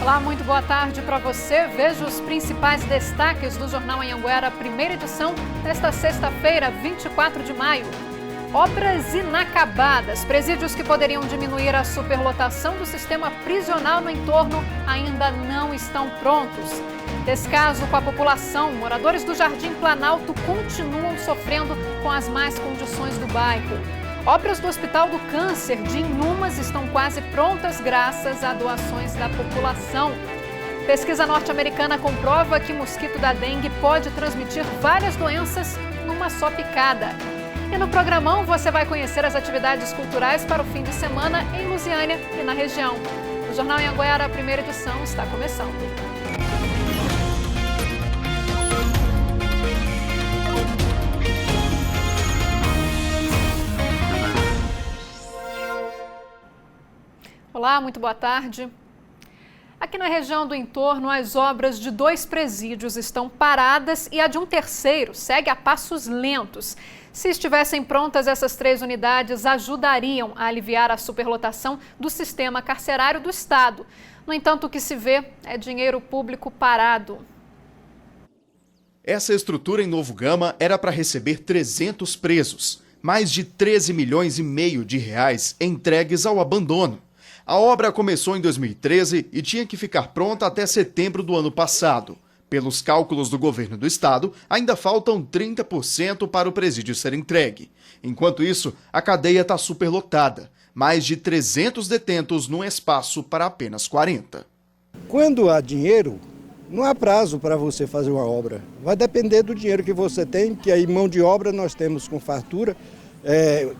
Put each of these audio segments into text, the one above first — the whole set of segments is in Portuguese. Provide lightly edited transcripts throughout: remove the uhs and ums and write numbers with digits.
Olá, muito boa tarde para você. Veja os principais destaques do Jornal Anhanguera, primeira edição, desta sexta-feira, 24 de maio. Obras inacabadas, presídios que poderiam diminuir a superlotação do sistema prisional no entorno ainda não estão prontos. Descaso com a população, moradores do Jardim Planalto continuam sofrendo com as más condições do bairro. Obras do Hospital do Câncer de Inhumas estão quase prontas graças a doações da população. Pesquisa norte-americana comprova que o mosquito da dengue pode transmitir várias doenças numa só picada. E no programão você vai conhecer as atividades culturais para o fim de semana em Lusiânia e na região. O Jornal Anhanguera, a primeira edição, está começando. Olá, muito boa tarde. Aqui na região do entorno, as obras de 2 presídios estão paradas e a de um terceiro segue a passos lentos. Se estivessem prontas, essas 3 unidades ajudariam a aliviar a superlotação do sistema carcerário do Estado. No entanto, o que se vê é dinheiro público parado. Essa estrutura em Novo Gama era para receber 300 presos, mais de 13 milhões e meio de reais entregues ao abandono. A obra começou em 2013 e tinha que ficar pronta até setembro do ano passado. Pelos cálculos do governo do estado, ainda faltam 30% para o presídio ser entregue. Enquanto isso, a cadeia está superlotada. Mais de 300 detentos num espaço para apenas 40. Quando há dinheiro, não há prazo para você fazer uma obra. Vai depender do dinheiro que você tem, que aí mão de obra nós temos com fartura,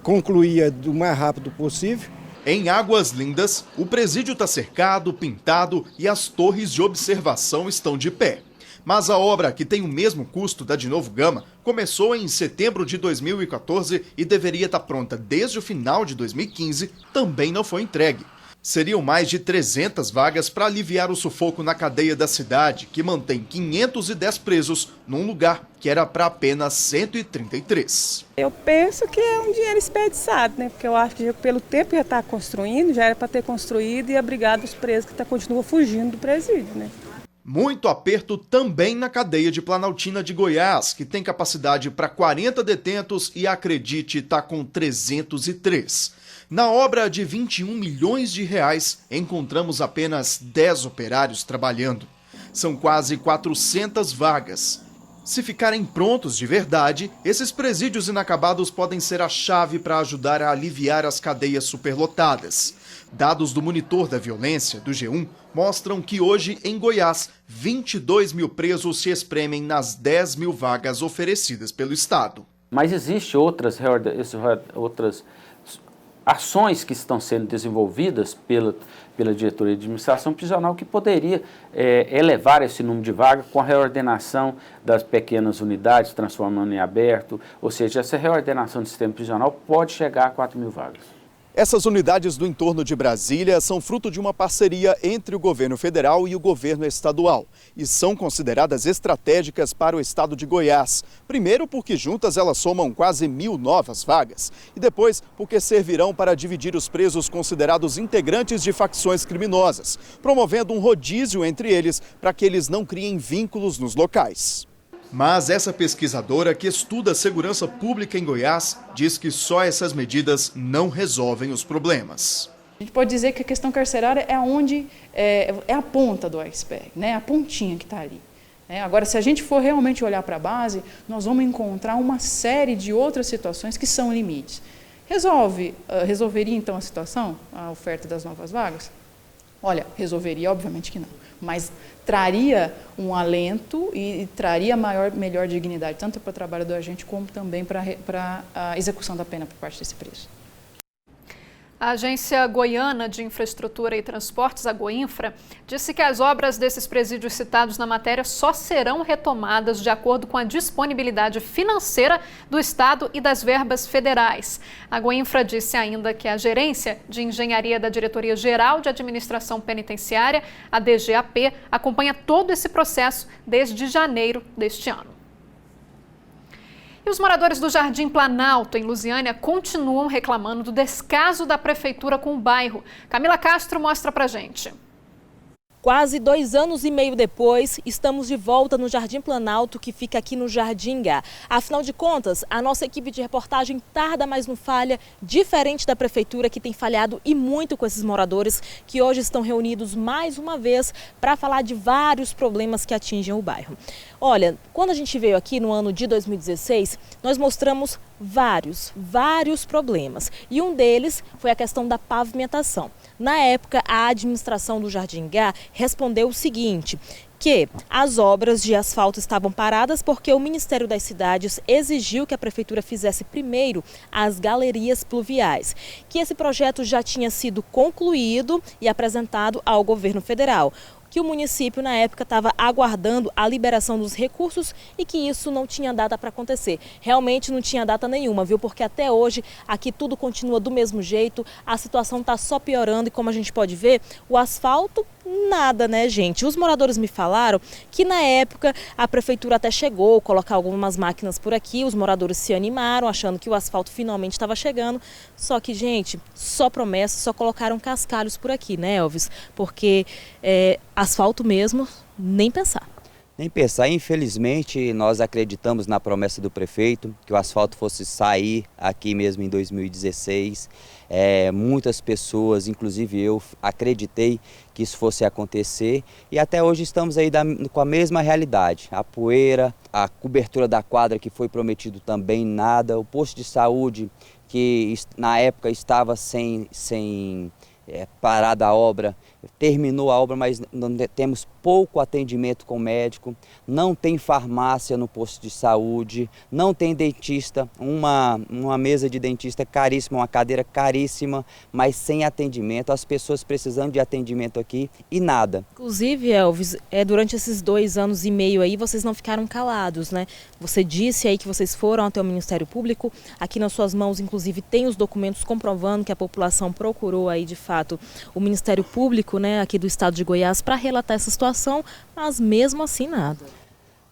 concluir do mais rápido possível. Em Águas Lindas, o presídio está cercado, pintado e as torres de observação estão de pé. Mas a obra, que tem o mesmo custo da de Novo Gama, começou em setembro de 2014 e deveria estar pronta desde o final de 2015, também não foi entregue. Seriam mais de 300 vagas para aliviar o sufoco na cadeia da cidade, que mantém 510 presos num lugar que era para apenas 133. Eu penso que é um dinheiro desperdiçado, né? Porque eu acho que pelo tempo que já está construindo, já era para ter construído e abrigado os presos que continuam fugindo do presídio, né? Muito aperto também na cadeia de Planaltina de Goiás, que tem capacidade para 40 detentos e, acredite, está com 303. Na obra de 21 milhões de reais, encontramos apenas 10 operários trabalhando. São quase 400 vagas. Se ficarem prontos de verdade, esses presídios inacabados podem ser a chave para ajudar a aliviar as cadeias superlotadas. Dados do Monitor da Violência, do G1, mostram que hoje, em Goiás, 22 mil presos se espremem nas 10 mil vagas oferecidas pelo Estado. Mas existem outras ações que estão sendo desenvolvidas pela diretoria de administração prisional que poderia elevar esse número de vagas com a reordenação das pequenas unidades, transformando em aberto, ou seja, essa reordenação do sistema prisional pode chegar a 4 mil vagas. Essas unidades do entorno de Brasília são fruto de uma parceria entre o governo federal e o governo estadual e são consideradas estratégicas para o estado de Goiás. Primeiro porque juntas elas somam quase 1.000 novas vagas e depois porque servirão para dividir os presos considerados integrantes de facções criminosas, promovendo um rodízio entre eles para que eles não criem vínculos nos locais. Mas essa pesquisadora que estuda a segurança pública em Goiás diz que só essas medidas não resolvem os problemas. A gente pode dizer que a questão carcerária é a ponta do iceberg, né? A pontinha que está ali. Agora, se a gente for realmente olhar para a base, nós vamos encontrar uma série de outras situações que são limites. Resolveria então a situação, a oferta das novas vagas? Olha, resolveria, obviamente que não, mas traria um alento e traria melhor dignidade, tanto para o trabalho do agente, como também para a execução da pena por parte desse preso. A Agência Goiana de Infraestrutura e Transportes, a Goinfra, disse que as obras desses presídios citados na matéria só serão retomadas de acordo com a disponibilidade financeira do Estado e das verbas federais. A Goinfra disse ainda que a Gerência de Engenharia da Diretoria-Geral de Administração Penitenciária, a DGAP, acompanha todo esse processo desde janeiro deste ano. E os moradores do Jardim Planalto, em Lusiânia, continuam reclamando do descaso da prefeitura com o bairro. Camila Castro mostra pra gente. Quase 2 anos e meio depois, estamos de volta no Jardim Planalto, que fica aqui no Jardim Ingá. Afinal de contas, a nossa equipe de reportagem tarda, mas não falha, diferente da prefeitura, que tem falhado e muito com esses moradores, que hoje estão reunidos mais uma vez para falar de vários problemas que atingem o bairro. Olha, quando a gente veio aqui no ano de 2016, nós mostramos vários problemas. E um deles foi a questão da pavimentação. Na época, a administração do Jardim Ingá respondeu o seguinte, que as obras de asfalto estavam paradas porque o Ministério das Cidades exigiu que a prefeitura fizesse primeiro as galerias pluviais, que esse projeto já tinha sido concluído e apresentado ao governo federal, que o município na época estava aguardando a liberação dos recursos e que isso não tinha data para acontecer. Realmente não tinha data nenhuma, viu? Porque até hoje aqui tudo continua do mesmo jeito, a situação está só piorando e, como a gente pode ver, o asfalto nada, né, gente? Os moradores me falaram que na época a prefeitura até chegou a colocar algumas máquinas por aqui, os moradores se animaram achando que o asfalto finalmente estava chegando, só que, gente, só promessa, só colocaram cascalhos por aqui, né, Elvis? Porque asfalto mesmo, nem pensar. Nem pensar, infelizmente nós acreditamos na promessa do prefeito que o asfalto fosse sair aqui mesmo em 2016. Muitas pessoas, inclusive eu, acreditei que isso fosse acontecer e até hoje estamos aí com a mesma realidade. A poeira, a cobertura da quadra que foi prometido também nada, o posto de saúde que na época estava sem parada a obra, terminou a obra, mas não temos pouco atendimento com médico, não tem farmácia no posto de saúde, não tem dentista, uma mesa de dentista caríssima, uma cadeira caríssima, mas sem atendimento, as pessoas precisando de atendimento aqui e nada. Inclusive, Elvis, durante esses 2 anos e meio aí, vocês não ficaram calados, né? Você disse aí que vocês foram até o Ministério Público, aqui nas suas mãos, inclusive, tem os documentos comprovando que a população procurou aí, de fato, o Ministério Público, né, aqui do estado de Goiás, para relatar essa situação, mas mesmo assim nada.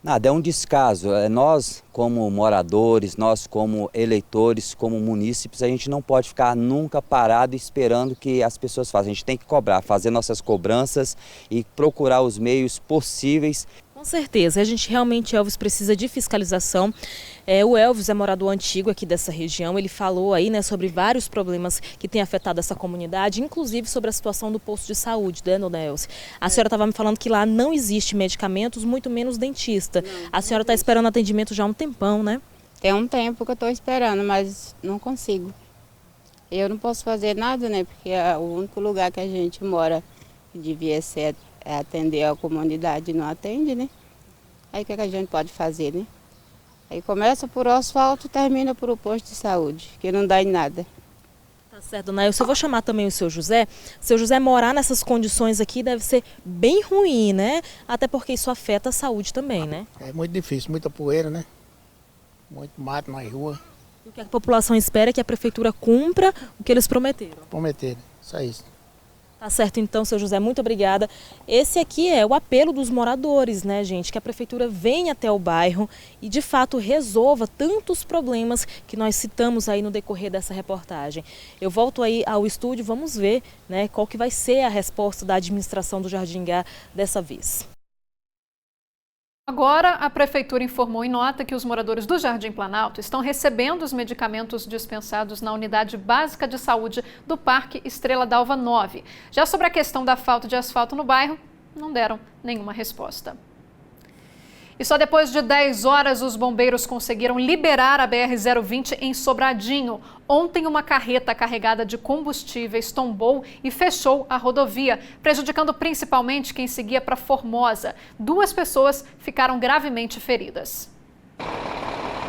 Nada, é um descaso. Nós, como moradores, nós como eleitores, como munícipes, a gente não pode ficar nunca parado esperando que as pessoas façam. A gente tem que cobrar, fazer nossas cobranças e procurar os meios possíveis. Com certeza, a gente realmente, Elvis, precisa de fiscalização. O Elvis é morador antigo aqui dessa região, ele falou aí, né, sobre vários problemas que têm afetado essa comunidade, inclusive sobre a situação do posto de saúde, né, dona Elvis? A senhora estava me falando que lá não existe medicamentos, muito menos dentista. A senhora está esperando atendimento já há um tempão, né? Tem um tempo que eu estou esperando, mas não consigo. Eu não posso fazer nada, né, porque é o único lugar que a gente mora que devia ser atender a comunidade não atende, né? Aí o que a gente pode fazer, né? Aí começa por asfalto, termina por o posto de saúde, que não dá em nada. Tá certo, dona Elsa, eu vou chamar também o seu José. Seu José, morar nessas condições aqui deve ser bem ruim, né? Até porque isso afeta a saúde também, né? É muito difícil, muita poeira, né? Muito mato na rua. O que a população espera é que a prefeitura cumpra o que eles prometeram. Prometeram, só isso. Tá certo então, seu José, muito obrigada. Esse aqui é o apelo dos moradores, né, gente? Que a prefeitura venha até o bairro e, de fato, resolva tantos problemas que nós citamos aí no decorrer dessa reportagem. Eu volto aí ao estúdio, vamos ver, né, qual que vai ser a resposta da administração do Jardim Ingá dessa vez. Agora, a Prefeitura informou em nota que os moradores do Jardim Planalto estão recebendo os medicamentos dispensados na Unidade Básica de Saúde do Parque Estrela d'Alva 9. Já sobre a questão da falta de asfalto no bairro, não deram nenhuma resposta. E só depois de 10 horas os bombeiros conseguiram liberar a BR-020 em Sobradinho. Ontem uma carreta carregada de combustíveis tombou e fechou a rodovia, prejudicando principalmente quem seguia para Formosa. 2 pessoas ficaram gravemente feridas.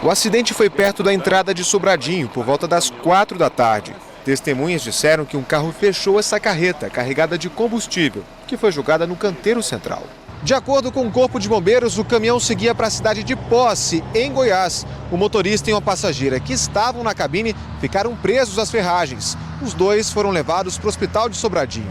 O acidente foi perto da entrada de Sobradinho, por volta das 4 da tarde. Testemunhas disseram que um carro fechou essa carreta carregada de combustível, que foi jogada no canteiro central. De acordo com o Corpo de Bombeiros, o caminhão seguia para a cidade de Posse, em Goiás. O motorista e uma passageira que estavam na cabine ficaram presos às ferragens. Os 2 foram levados para o hospital de Sobradinho.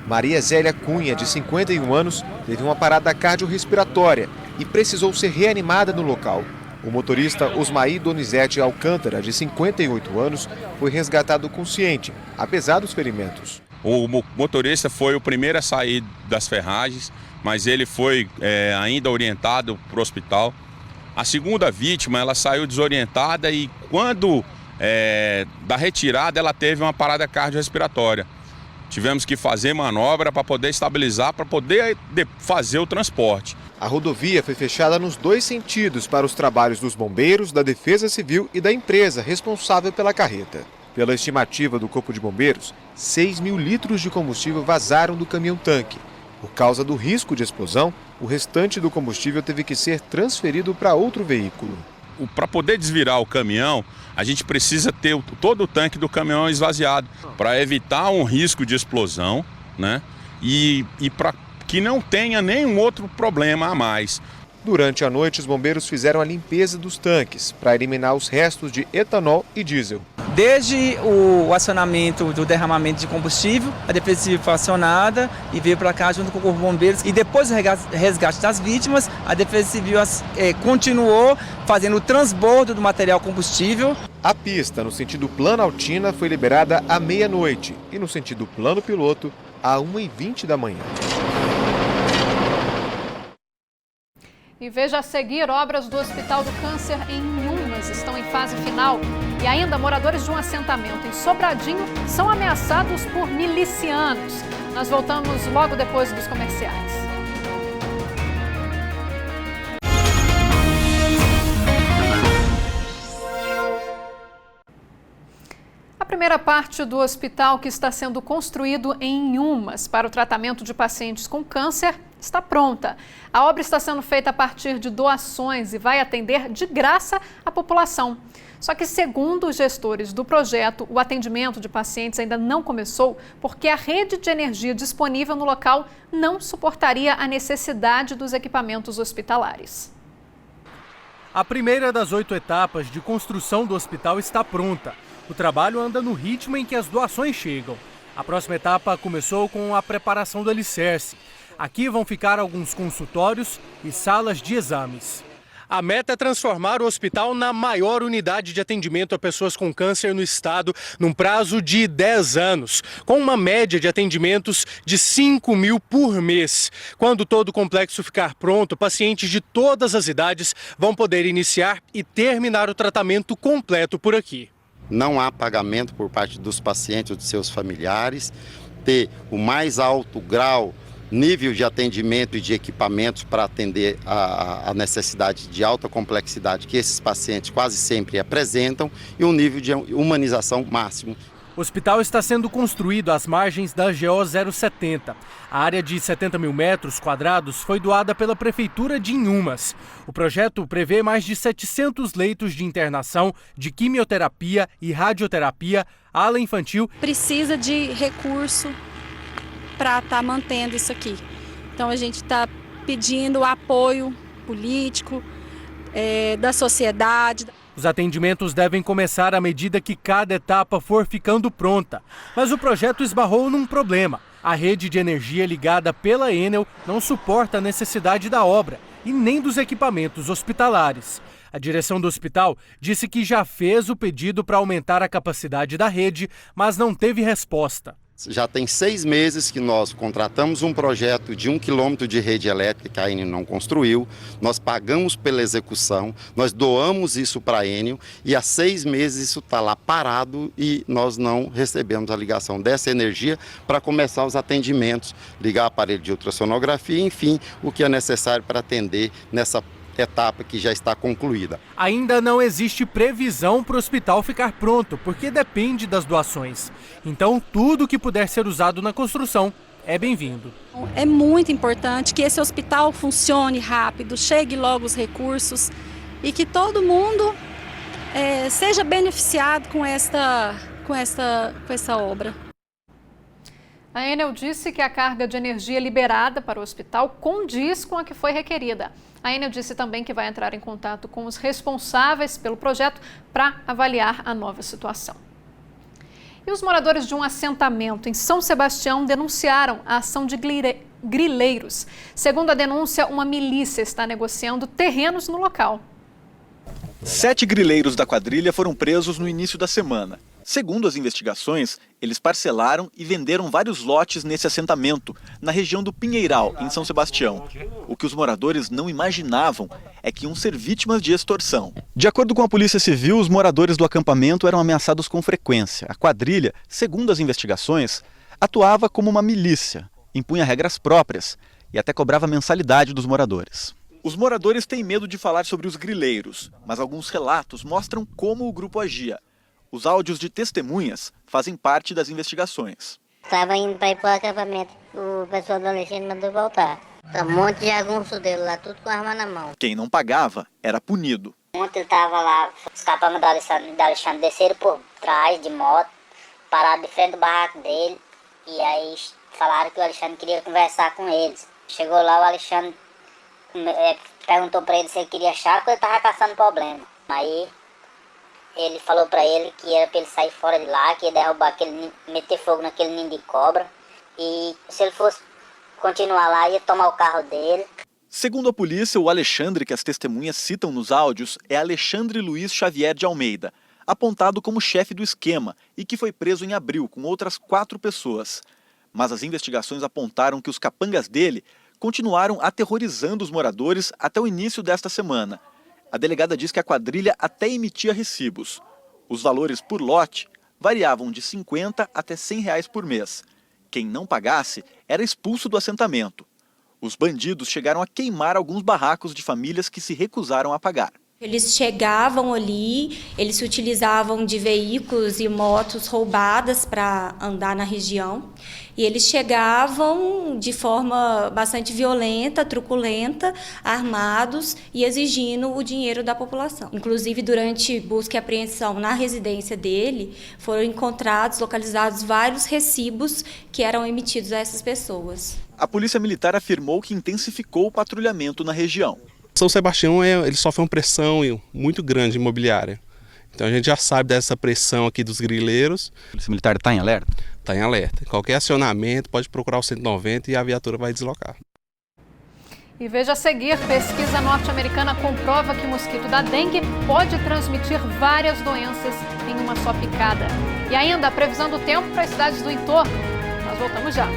Maria Zélia Cunha, de 51 anos, teve uma parada cardiorrespiratória e precisou ser reanimada no local. O motorista Osmaí Donizete Alcântara, de 58 anos, foi resgatado consciente, apesar dos ferimentos. O motorista foi o primeiro a sair das ferragens, mas ele foi ainda orientado para o hospital. A segunda vítima, ela saiu desorientada e quando da retirada ela teve uma parada cardiorrespiratória. Tivemos que fazer manobra para poder estabilizar, para poder fazer o transporte. A rodovia foi fechada nos 2 sentidos para os trabalhos dos bombeiros, da Defesa Civil e da empresa responsável pela carreta. Pela estimativa do Corpo de Bombeiros, 6 mil litros de combustível vazaram do caminhão-tanque. Por causa do risco de explosão, o restante do combustível teve que ser transferido para outro veículo. Para poder desvirar o caminhão, a gente precisa ter todo o tanque do caminhão esvaziado para evitar um risco de explosão, né? E para que não tenha nenhum outro problema a mais. Durante a noite, os bombeiros fizeram a limpeza dos tanques para eliminar os restos de etanol e diesel. Desde o acionamento do derramamento de combustível, a Defesa Civil foi acionada e veio para cá junto com o Corpo de Bombeiros. E depois do resgate das vítimas, a Defesa Civil continuou fazendo o transbordo do material combustível. A pista no sentido Planaltina foi liberada à meia-noite e no sentido Plano Piloto, à 1h20 da manhã. E veja a seguir, obras do Hospital do Câncer em Inhumas estão em fase final. E ainda, moradores de um assentamento em Sobradinho são ameaçados por milicianos. Nós voltamos logo depois dos comerciais. A primeira parte do hospital que está sendo construído em Inhumas para o tratamento de pacientes com câncer está pronta. A obra está sendo feita a partir de doações e vai atender de graça a população. Só que, segundo os gestores do projeto, o atendimento de pacientes ainda não começou porque a rede de energia disponível no local não suportaria a necessidade dos equipamentos hospitalares. A primeira das 8 etapas de construção do hospital está pronta. O trabalho anda no ritmo em que as doações chegam. A próxima etapa começou com a preparação do alicerce. Aqui vão ficar alguns consultórios e salas de exames. A meta é transformar o hospital na maior unidade de atendimento a pessoas com câncer no estado num prazo de 10 anos, com uma média de atendimentos de 5 mil por mês. Quando todo o complexo ficar pronto, pacientes de todas as idades vão poder iniciar e terminar o tratamento completo por aqui. Não há pagamento por parte dos pacientes ou de seus familiares, ter o mais alto grau nível de atendimento e de equipamentos para atender a necessidade de alta complexidade que esses pacientes quase sempre apresentam e um nível de humanização máximo. O hospital está sendo construído às margens da GO 070. A área de 70 mil metros quadrados foi doada pela Prefeitura de Inhumas. O projeto prevê mais de 700 leitos de internação, de quimioterapia e radioterapia, ala infantil. Precisa de recurso para estar mantendo isso aqui. Então a gente está pedindo apoio político, da sociedade. Os atendimentos devem começar à medida que cada etapa for ficando pronta. Mas o projeto esbarrou num problema. A rede de energia ligada pela Enel não suporta a necessidade da obra e nem dos equipamentos hospitalares. A direção do hospital disse que já fez o pedido para aumentar a capacidade da rede, mas não teve resposta. Já tem 6 meses que nós contratamos um projeto de 1 quilômetro de rede elétrica que a Enel não construiu, nós pagamos pela execução, nós doamos isso para a Enel e há 6 meses isso está lá parado e nós não recebemos a ligação dessa energia para começar os atendimentos, ligar aparelho de ultrassonografia, enfim, o que é necessário para atender nessa etapa que já está concluída. Ainda não existe previsão para o hospital ficar pronto, porque depende das doações. Então, tudo que puder ser usado na construção é bem-vindo. É muito importante que esse hospital funcione rápido, chegue logo os recursos e que todo mundo seja beneficiado com essa obra. A Enel disse que a carga de energia liberada para o hospital condiz com a que foi requerida. A Enel disse também que vai entrar em contato com os responsáveis pelo projeto para avaliar a nova situação. E os moradores de um assentamento em São Sebastião denunciaram a ação de grileiros. Segundo a denúncia, uma milícia está negociando terrenos no local. 7 grileiros da quadrilha foram presos no início da semana. Segundo as investigações, eles parcelaram e venderam vários lotes nesse assentamento, na região do Pinheiral, em São Sebastião. O que os moradores não imaginavam é que iam ser vítimas de extorsão. De acordo com a Polícia Civil, os moradores do acampamento eram ameaçados com frequência. A quadrilha, segundo as investigações, atuava como uma milícia, impunha regras próprias e até cobrava mensalidade dos moradores. Os moradores têm medo de falar sobre os grileiros, mas alguns relatos mostram como o grupo agia. Os áudios de testemunhas fazem parte das investigações. Estava indo para ir para o acampamento, o pessoal do Alexandre mandou voltar. Tá um monte de jagunço dele lá, tudo com a arma na mão. Quem não pagava era punido. Ontem ele estava lá, os capangas do Alexandre desceram por trás de moto, pararam de frente do barraco dele, e aí falaram que o Alexandre queria conversar com eles. Chegou lá, o Alexandre perguntou para ele se ele queria chá, porque ele estava caçando problema. Aí ele falou para ele que era para ele sair fora de lá, que ia derrubar meter fogo naquele ninho de cobra. E se ele fosse continuar lá, ia tomar o carro dele. Segundo a polícia, o Alexandre que as testemunhas citam nos áudios é Alexandre Luiz Xavier de Almeida, apontado como chefe do esquema e que foi preso em abril com outras 4 pessoas. Mas as investigações apontaram que os capangas dele continuaram aterrorizando os moradores até o início desta semana. A delegada diz que a quadrilha até emitia recibos. Os valores por lote variavam de R$50 até R$100 por mês. Quem não pagasse era expulso do assentamento. Os bandidos chegaram a queimar alguns barracos de famílias que se recusaram a pagar. Eles chegavam ali, eles se utilizavam de veículos e motos roubadas para andar na região. E eles chegavam de forma bastante violenta, truculenta, armados e exigindo o dinheiro da população. Inclusive, durante busca e apreensão na residência dele, foram encontrados, localizados vários recibos que eram emitidos a essas pessoas. A Polícia Militar afirmou que intensificou o patrulhamento na região. São Sebastião ele sofre uma pressão muito grande imobiliária. Então a gente já sabe dessa pressão aqui dos grileiros. A Polícia Militar está em alerta? Está em alerta. Qualquer acionamento pode procurar o 190 e a viatura vai deslocar. E veja a seguir, pesquisa norte-americana comprova que o mosquito da dengue pode transmitir várias doenças em uma só picada. E ainda a previsão do tempo para as cidades do entorno. Nós voltamos já.